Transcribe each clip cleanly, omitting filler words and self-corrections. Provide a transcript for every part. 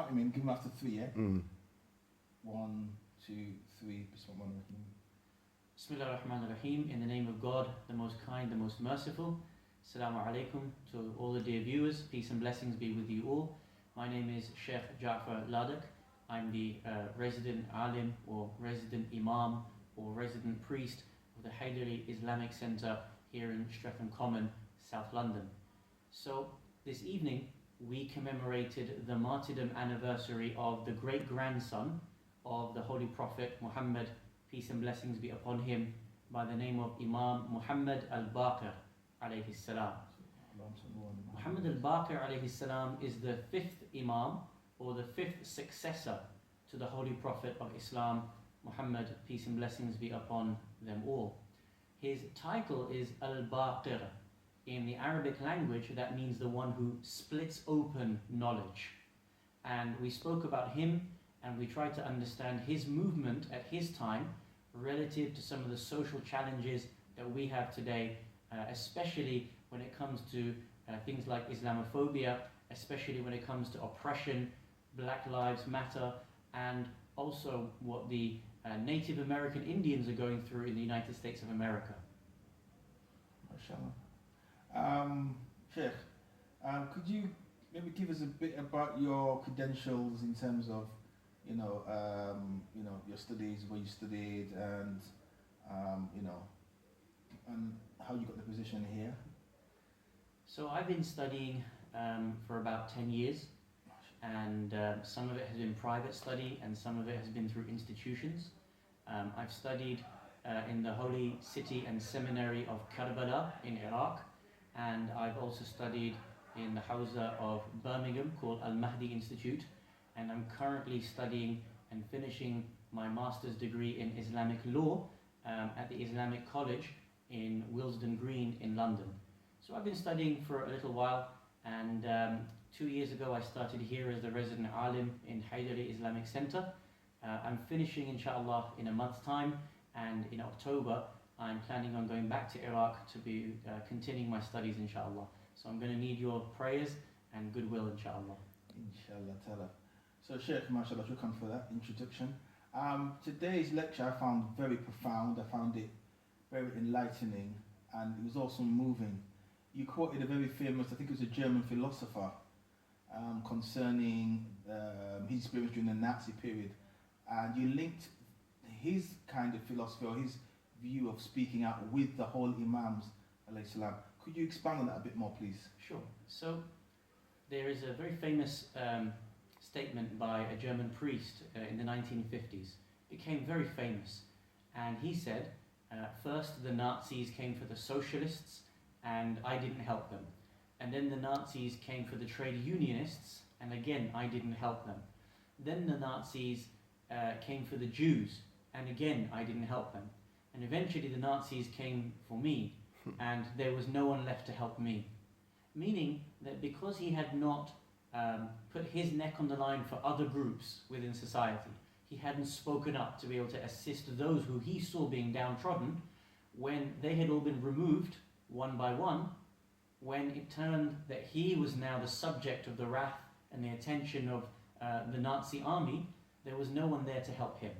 count him in, give him after three, yeah? 1, 2, 3, Bismillah ar-Rahman ar-Rahim. In the name of God, the most kind, the most merciful. Assalamu alaikum to all the dear viewers. Peace and blessings be with you all. My name is Sheikh Jaffer Ladak. I'm the resident alim or resident imam or resident priest of the Haydari Islamic Center here in Streatham Common, South London. So this evening we commemorated the martyrdom anniversary of the great-grandson of the Holy Prophet Muhammad, peace and blessings be upon him, by the name of Imam Muhammad al-Baqir alayhi salam. Muhammad al-Baqir alayhi salam is the 5th Imam or the 5th successor to the Holy Prophet of Islam, Muhammad, peace and blessings be upon them all. His title is al-Baqir. In the Arabic language, that means the one who splits open knowledge. And we spoke about him and we tried to understand his movement at his time relative to some of the social challenges that we have today, especially when it comes to things like Islamophobia, especially when it comes to oppression, Black Lives Matter, and also what the Native American Indians are going through in the United States of America. MashaAllah. Sheikh, could you maybe give us a bit about your credentials in terms of, your studies, where you studied, and and how you got the position here? So I've been studying for about 10 years, and some of it has been private study and some of it has been through institutions. I've studied in the Holy City and Seminary of Karbala in Iraq, and I've also studied in the Hawza of Birmingham called Al-Mahdi Institute, and I'm currently studying and finishing my master's degree in Islamic law at the Islamic College in Willesden Green in London. So I've been studying for a little while, and 2 years ago I started here as the resident alim in Haydari Islamic Center. I'm finishing inshallah in a month's time, and in October I'm planning on going back to Iraq to be continuing my studies inshallah. So I'm going to need your prayers and goodwill inshallah. Inshallah ta'ala. So Sheikh, mashallah, shukran for that introduction. Today's lecture I found very profound. I found it very enlightening, and it was also moving. You quoted a very famous, I think it was a German philosopher, concerning his experience during the Nazi period, and you linked his kind of philosophy or his view of speaking out with the whole Imams alayhi salam. Could you expand on that a bit more, please? Sure. So there is a very famous statement by a German priest in the 1950s. It became very famous, and he said, first the Nazis came for the socialists and I didn't help them, and then the Nazis came for the trade unionists and again I didn't help them, then the Nazis came for the Jews and again I didn't help them, and eventually the Nazis came for me and there was no one left to help me. Meaning that because he had not put his neck on the line for other groups within society, he hadn't spoken up to be able to assist those who he saw being downtrodden, when they had all been removed one by one, when it turned that he was now the subject of the wrath and the attention of the Nazi army, there was no one there to help him.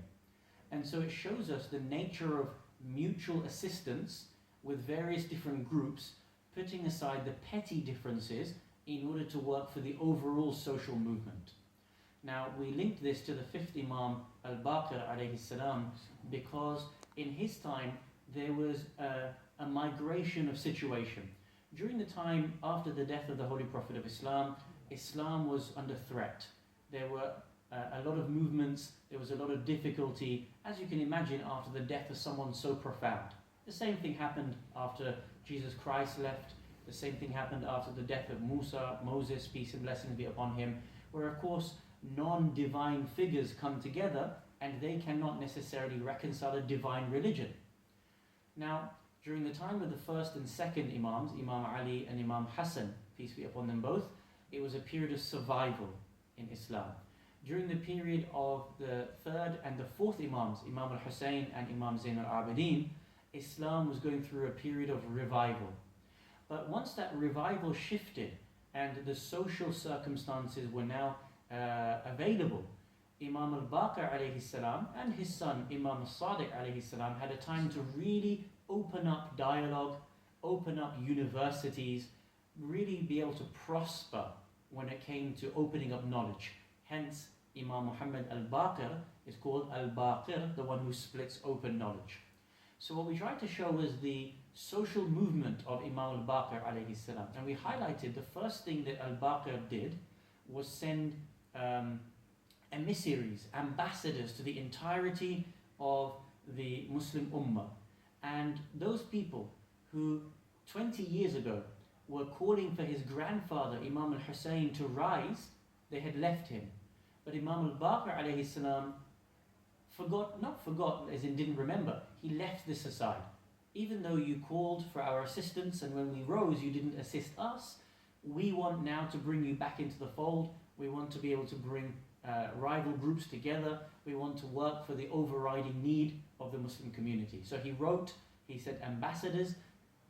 And so it shows us the nature of mutual assistance with various different groups, putting aside the petty differences in order to work for the overall social movement. Now, we linked this to the 5th Imam al-Baqir alayhi salam because in his time there was a migration of situation. During the time after the death of the Holy Prophet of Islam, Islam was under threat. There were a lot of movements, there was a lot of difficulty, as you can imagine, after the death of someone so profound. The same thing happened after Jesus Christ left. The same thing happened after the death of Moses, peace and blessings be upon him, where of course non-divine figures come together and they cannot necessarily reconcile a divine religion. Now, during the time of the first and second Imams, Imam Ali and Imam Hassan, peace be upon them both, it was a period of survival in Islam. During the period of the third and the fourth Imams, Imam al-Hussein and Imam Zain al-Abidin, Islam was going through a period of revival. But once that revival shifted and the social circumstances were now available. Imam al-Baqir alayhi salam and his son Imam al-Sadiq alayhi salam had a time to really open up dialogue, open up universities, really be able to prosper when it came to opening up knowledge. Hence, Imam Muhammad al-Baqir is called al-Baqir, the one who splits open knowledge. So what we try to show is the social movement of Imam al-Baqir alayhi salam. And we highlighted the first thing that al-Baqir did was send emissaries, ambassadors to the entirety of the Muslim Ummah. And those people who 20 years ago were calling for his grandfather Imam al-Hussein to rise, they had left him. But Imam al-Baqir alayhi salam not forgot as in didn't remember, he left this aside. Even though you called for our assistance and when we rose you didn't assist us, we want now to bring you back into the fold. We want to be able to bring rival groups together. We want to work for the overriding need of the Muslim community. So he sent ambassadors,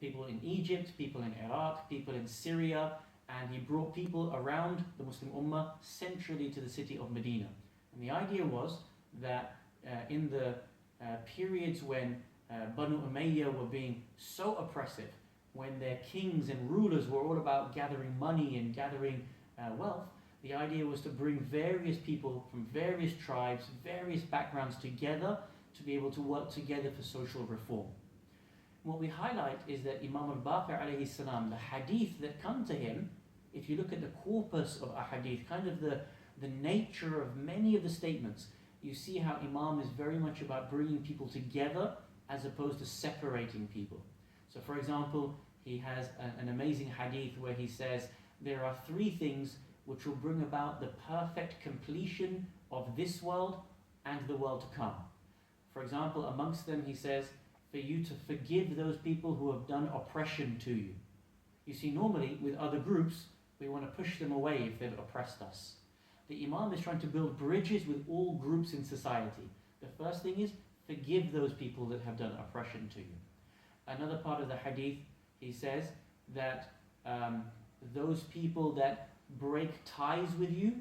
people in Egypt, people in Iraq, people in Syria, and he brought people around the Muslim Ummah centrally to the city of Medina. And the idea was that in the periods when Banu Umayyah were being so oppressive, when their kings and rulers were all about gathering money and gathering wealth, the idea was to bring various people from various tribes, various backgrounds together to be able to work together for social reform. What we highlight is that Imam al-Baqir alayhi salam, the hadith that come to him, if you look at the corpus of a hadith, kind of the nature of many of the statements, you see how Imam is very much about bringing people together as opposed to separating people. So for example, he has an amazing hadith where he says, there are three things which will bring about the perfect completion of this world and the world to come. For example, amongst them he says, for you to forgive those people who have done oppression to you. You see, normally with other groups, we want to push them away if they've oppressed us. The Imam is trying to build bridges with all groups in society. The first thing is, forgive those people that have done oppression to you. Another part of the hadith, he says that those people that break ties with you,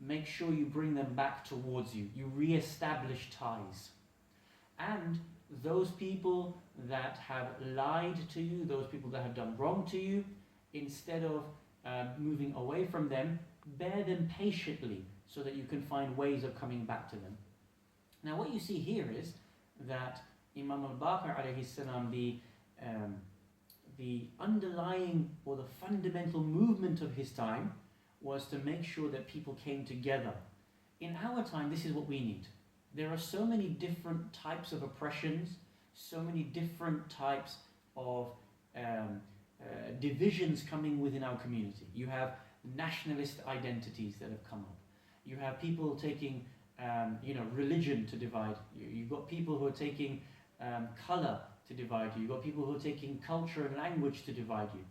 make sure you bring them back towards you. You re-establish ties. And those people that have lied to you, those people that have done wrong to you, instead of moving away from them, bear them patiently so that you can find ways of coming back to them. Now what you see here is that Imam al-Baqir alayhi salam, the underlying or the fundamental movement of his time was to make sure that people came together. In our time, this is what we need. There are so many different types of oppressions, so many different types of divisions coming within our community. You have nationalist identities that have come up. You have people taking religion to divide you. You've got people who are taking color to divide you. You've got people who are taking culture and language to divide you.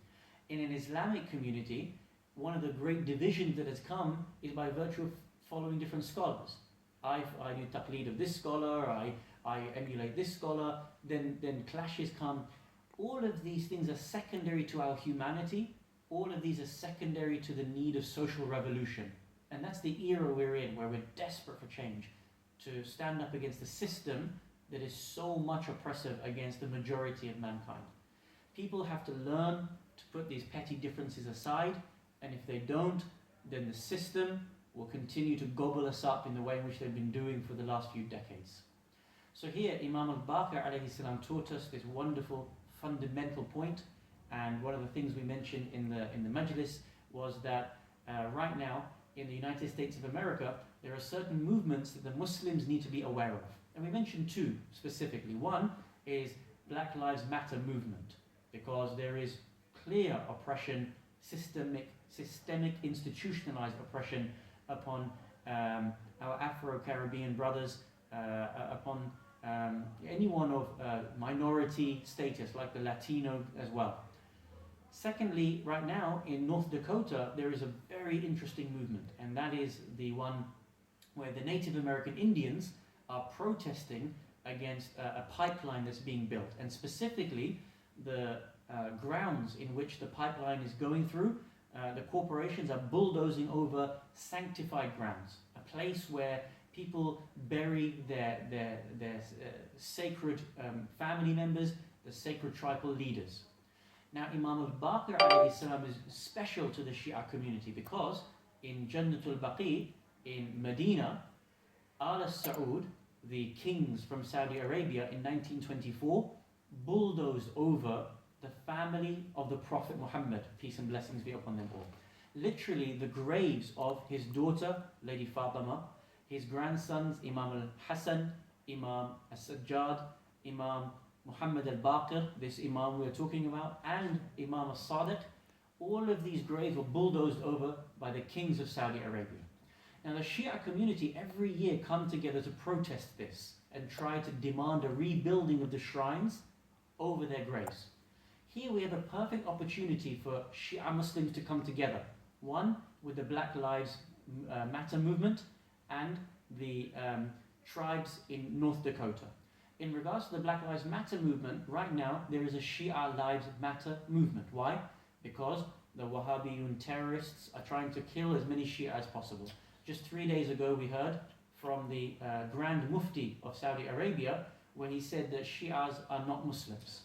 In an Islamic community, one of the great divisions that has come is by virtue of following different scholars. I do taqleed of this scholar, I emulate this scholar, then clashes come. All of these things are secondary to our humanity. All of these are secondary to the need of social revolution. And that's the era we're in, where we're desperate for change, to stand up against the system that is so much oppressive against the majority of mankind. People have to learn to put these petty differences aside, and if they don't, then the system will continue to gobble us up in the way in which they've been doing for the last few decades. So here, Imam al-Baqir alayhi salam taught us this wonderful fundamental point, and one of the things we mentioned in the majlis was that right now in the United States of America, there are certain movements that the Muslims need to be aware of. And we mentioned two specifically. One is Black Lives Matter movement, because there is clear oppression, systemic institutionalized oppression upon our Afro-Caribbean brothers, upon anyone of minority status, like the Latino as well. Secondly, right now in North Dakota, there is a very interesting movement, and that is the one where the Native American Indians are protesting against a pipeline that's being built, and specifically the grounds in which the pipeline is going through the corporations are bulldozing over sanctified grounds, a place where people bury their sacred family members, the sacred tribal leaders. Now, Imam al-Baqir alayhi salam is special to the Shia community because in Jannatul Baqi, in Medina, Al Saud, the kings from Saudi Arabia in 1924, bulldozed over the family of the Prophet Muhammad, peace and blessings be upon them all. Literally, the graves of his daughter, Lady Fatima, his grandsons, Imam al-Hassan, Imam al-Sajjad, Imam Muhammad al-Baqir, this Imam we're talking about, and Imam al-Sadiq, all of these graves were bulldozed over by the kings of Saudi Arabia. Now the Shia community every year come together to protest this and try to demand a rebuilding of the shrines over their graves. Here we have a perfect opportunity for Shia Muslims to come together. One, with the Black Lives Matter movement and the tribes in North Dakota. In regards to the Black Lives Matter movement, right now there is a Shia Lives Matter movement. Why? Because the Wahhabiyun terrorists are trying to kill as many Shia as possible. Just 3 days ago we heard from the Grand Mufti of Saudi Arabia where he said that Shias are not Muslims.